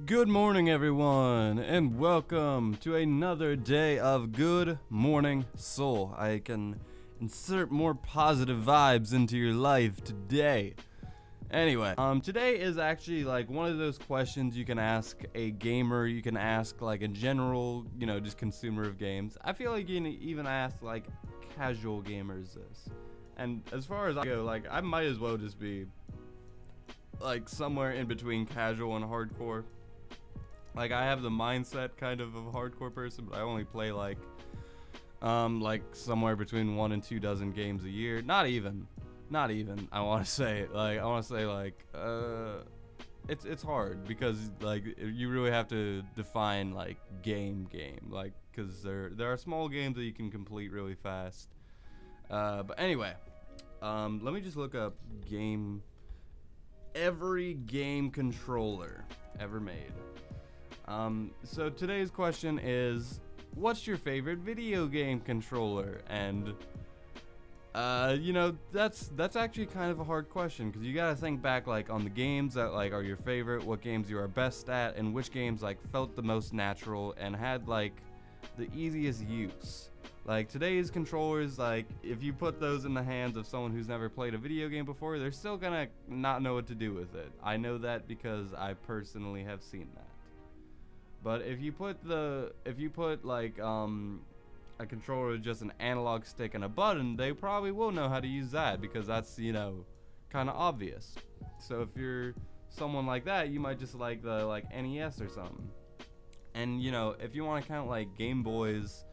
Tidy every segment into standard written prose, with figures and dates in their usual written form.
Good morning, everyone, and welcome to another day of Good Morning Soul. I can insert more positive vibes into your life today. Anyway, today is actually like one of those questions you can ask a gamer, you can ask like a general, just consumer of games. I feel like you can even ask like casual gamers this. And as far as I go, like I might as well just be like somewhere in between casual and hardcore. Like I have the mindset kind of a hardcore person, but I only play like somewhere between 1 and 2 dozen games a year. Not even. I want to say it's hard because like you really have to define like game like because there are small games that you can complete really fast. But anyway, let me just look up every game controller ever made. So today's question is, what's your favorite video game controller? And that's actually kind of a hard question because you gotta think back like on the games that like are your favorite, what games you are best at, and which games like felt the most natural and had like the easiest use. Like today's controllers, like if you put those in the hands of someone who's never played a video game before, they're still gonna not know what to do with it. I know that because I personally have seen that. But if you put like a controller with just an analog stick and a button, they probably will know how to use that because that's kind of obvious. So if you're someone like that, you might just like the NES or something. And if you want to count like Game Boys,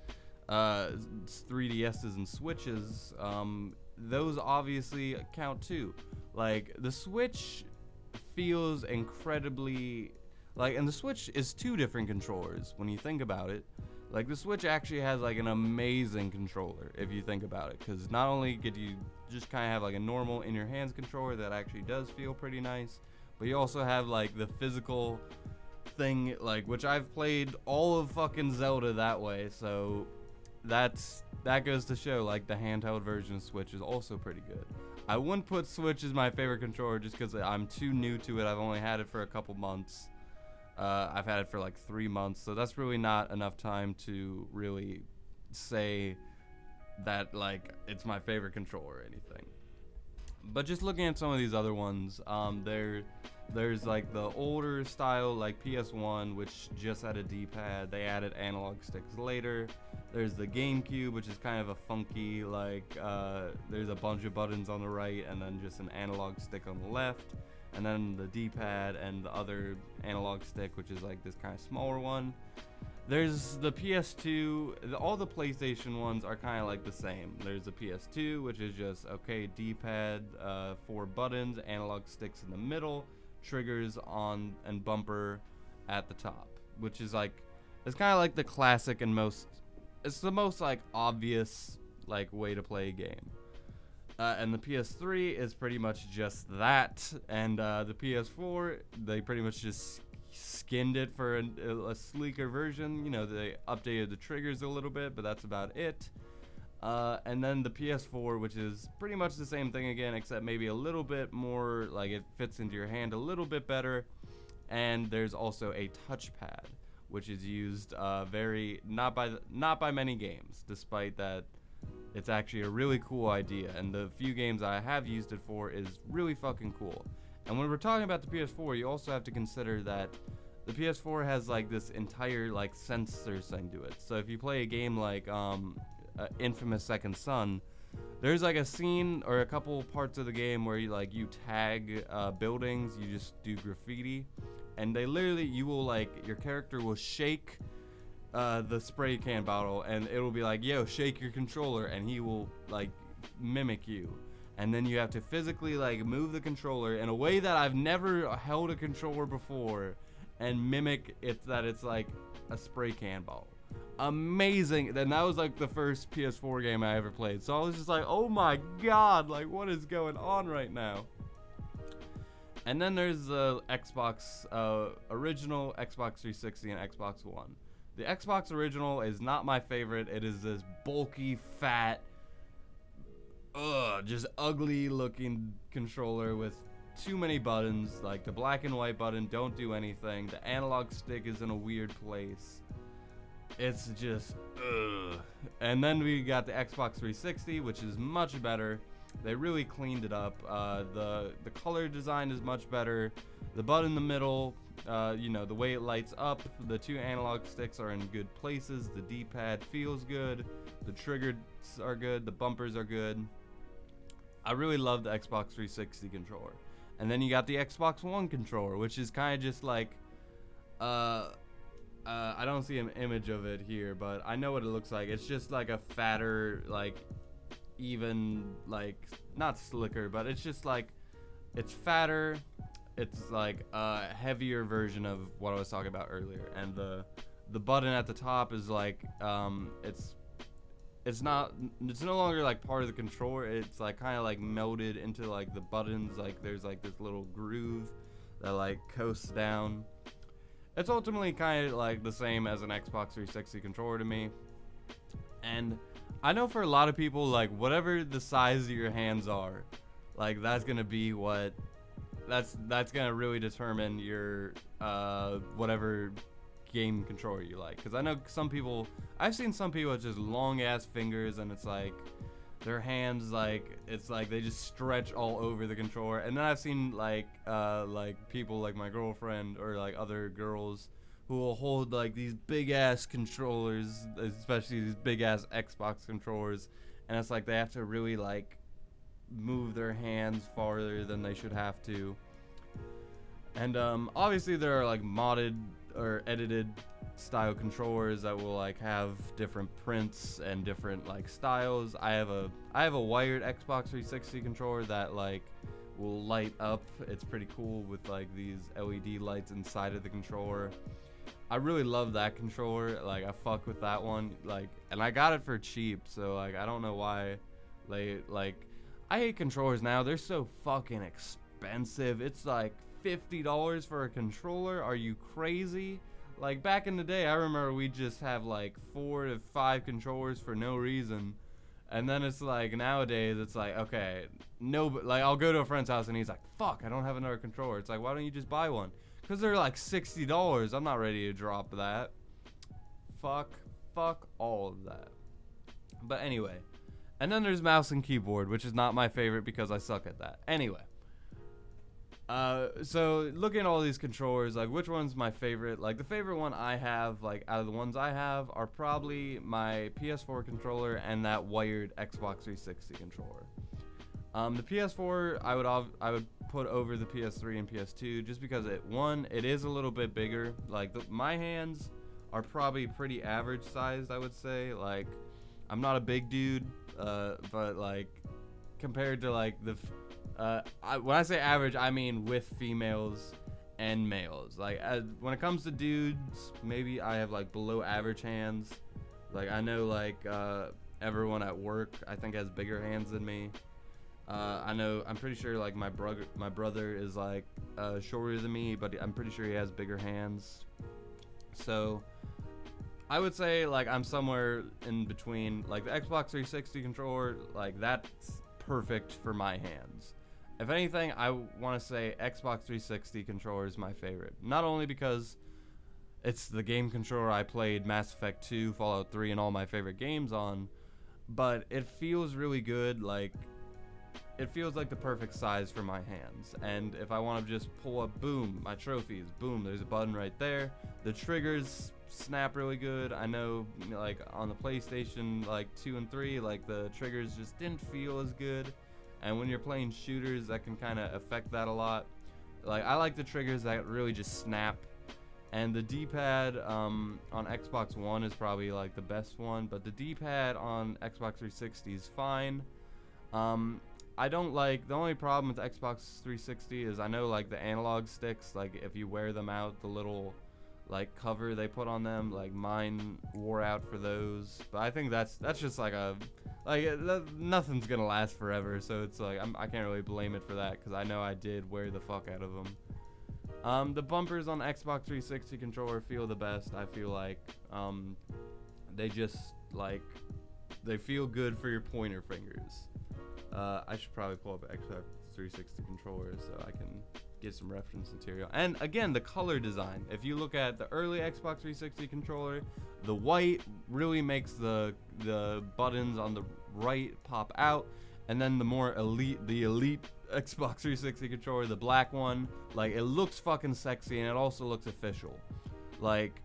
3DSs and Switches, those obviously count too. Like the Switch feels incredibly and the Switch is 2 different controllers when you think about it. Like the Switch actually has like an amazing controller if you think about it, because not only could you just kind of have like a normal in your hands controller that actually does feel pretty nice, but you also have like the physical thing, like which I've played all of fucking Zelda that way, so that goes to show like the handheld version of Switch is also pretty good. I wouldn't put Switch as my favorite controller just because I'm too new to it. I've only had it for a couple months. I've had it for like 3 months, so that's really not enough time to really say that like it's my favorite controller or anything. But just looking at some of these other ones, there's like the older style like PS1, which just had a D-pad. They added analog sticks later. There's the GameCube, which is kind of a funky there's a bunch of buttons on the right and then just an analog stick on the left. And then the D-pad and the other analog stick, which is like this kind of smaller one. There's the PS2. All the PlayStation ones are kind of like the same. There's the PS2, which is just D-pad, 4 buttons, analog sticks in the middle, triggers on and bumper at the top, which is like it's kind of like the classic and it's the most like obvious like way to play a game. And the PS3 is pretty much just that, and the PS4, they pretty much just skinned it for a sleeker version. They updated the triggers a little bit, but that's about it. And then the PS4, which is pretty much the same thing again, except maybe a little bit more, like it fits into your hand a little bit better. And there's also a touchpad, which is used not by many games, despite that. It's actually a really cool idea, and the few games I have used it for is really fucking cool. And when we're talking about the PS4, you also have to consider that the PS4 has like this entire like sensor thing to it. So if you play a game like Infamous Second Son, there's like a scene or a couple parts of the game where you tag buildings, you just do graffiti, and your character will shake the spray can bottle, and it will be like, yo, shake your controller, and he will like mimic you, and then you have to physically like move the controller in a way that I've never held a controller before and mimic it that it's like a spray can bottle. Amazing. Then that was like the first PS4 game I ever played, so I was just like, oh my god, like what is going on right now? And then there's the Xbox original, Xbox 360, and Xbox One. The Xbox original is not my favorite. It is this bulky, fat, just ugly looking controller with too many buttons. Like the black and white button don't do anything. The analog stick is in a weird place. It's just ugh. And then we got the Xbox 360, which is much better. They really cleaned it up. The color design is much better. The button in the middle, the way it lights up, the two analog sticks are in good places. The D-pad feels good. The triggers are good. The bumpers are good. I really love the Xbox 360 controller. And then you got the Xbox One controller, which is kind of just like, I don't see an image of it here, but I know what it looks like. It's just like a fatter, like, even, like, not slicker, but it's just like, it's fatter. It's like a heavier version of what I was talking about earlier. And the button at the top is like, it's no longer like part of the controller. It's like kind of like melded into like the buttons. Like there's like this little groove that like coasts down. It's ultimately kind of like the same as an Xbox 360 controller to me. And I know for a lot of people, like whatever the size of your hands are, like that's gonna be what that's gonna really determine your whatever game controller you like. Because I know I've seen some people with just long ass fingers, and it's like their hands, like it's like they just stretch all over the controller. And then I've seen like people like my girlfriend or like other girls who will hold like these big ass controllers, especially these big ass Xbox controllers, and it's like they have to really like move their hands farther than they should have to. And obviously there are like modded or edited style controllers that will like have different prints and different like styles. I have a wired Xbox 360 controller that like will light up. It's pretty cool with like these LED lights inside of the controller. I really love that controller. Like I fuck with that one. Like, and I got it for cheap, so like I don't know why. Like I hate controllers now. They're so fucking expensive. It's like $50 for a controller. Are you crazy? Like back in the day, I remember we just have like 4 to 5 controllers for no reason. And then it's like nowadays it's like, okay, no, but like I'll go to a friend's house and he's like, fuck, I don't have another controller. It's like, why don't you just buy one? Because they're like $60. I'm not ready to drop that. Fuck all of that. But anyway, and then there's mouse and keyboard, which is not my favorite because I suck at that. Anyway. So looking at all these controllers, like which one's my favorite? Like the favorite one I have, like out of the ones I have, are probably my PS4 controller and that wired Xbox 360 controller. The PS4 I would put over the PS3 and PS2 just because it is a little bit bigger. Like my hands are probably pretty average sized, I would say. Like I'm not a big dude, but like compared to like when I say average, I mean with females and males. Like when it comes to dudes, maybe I have like below average hands. Like I know like everyone at work I think has bigger hands than me. I'm pretty sure like my brother is like shorter than me, but I'm pretty sure he has bigger hands. So I would say like I'm somewhere in between. Like the Xbox 360 controller, like that's perfect for my hands. If anything, I want to say Xbox 360 controller is my favorite. Not only because it's the game controller I played Mass Effect 2, Fallout 3, and all my favorite games on, but it feels really good. Like it feels like the perfect size for my hands. And if I want to just pull up, boom, my trophies, boom, there's a button right there. The triggers snap really good. I know like on the PlayStation like 2 and 3, like the triggers just didn't feel as good. And when you're playing shooters, that can kind of affect that a lot. Like I like the triggers that really just snap. And the D-pad on Xbox One is probably like the best one, but the D-pad on Xbox 360 is fine. I don't like, the only problem with Xbox 360 is I know like the analog sticks, like if you wear them out, the little like cover they put on them, like mine wore out for those. But I think that's just like nothing's gonna last forever, so it's like I can't really blame it for that because I know I did wear the fuck out of them. The bumpers on the Xbox 360 controller feel the best. I feel like they just like they feel good for your pointer fingers. I should probably pull up an Xbox 360 controller so I can get some reference material. And again, the color design. If you look at the early Xbox 360 controller, the white really makes the buttons on the right pop out, and then the elite Xbox 360 controller, the black one, like, it looks fucking sexy and it also looks official. Like,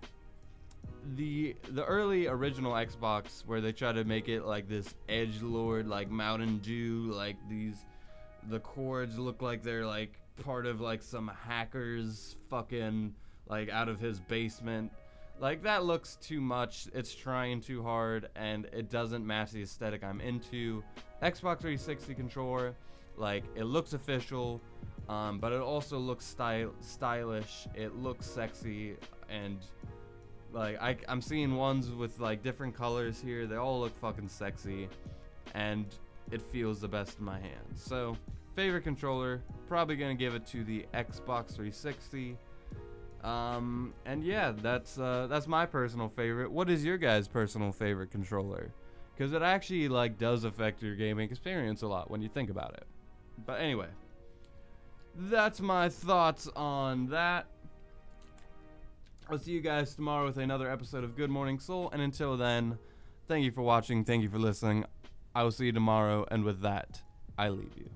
the early original Xbox, where they try to make it like this edgelord, like Mountain Dew, like the cords look like they're like part of like some hacker's fucking like out of his basement. Like, that looks too much. It's trying too hard and it doesn't match the aesthetic I'm into. Xbox 360 controller, like, it looks official, but it also looks stylish. It looks sexy, and like I'm seeing ones with like different colors here. They all look fucking sexy, and it feels the best in my hands. So, favorite controller, probably gonna give it to the Xbox 360. And yeah, that's my personal favorite. What is your guys' personal favorite controller? Because it actually like does affect your gaming experience a lot when you think about it. But anyway, that's my thoughts on that. I'll see you guys tomorrow with another episode of Good Morning Soul. And until then, thank you for watching. Thank you for listening. I will see you tomorrow. And with that, I leave you.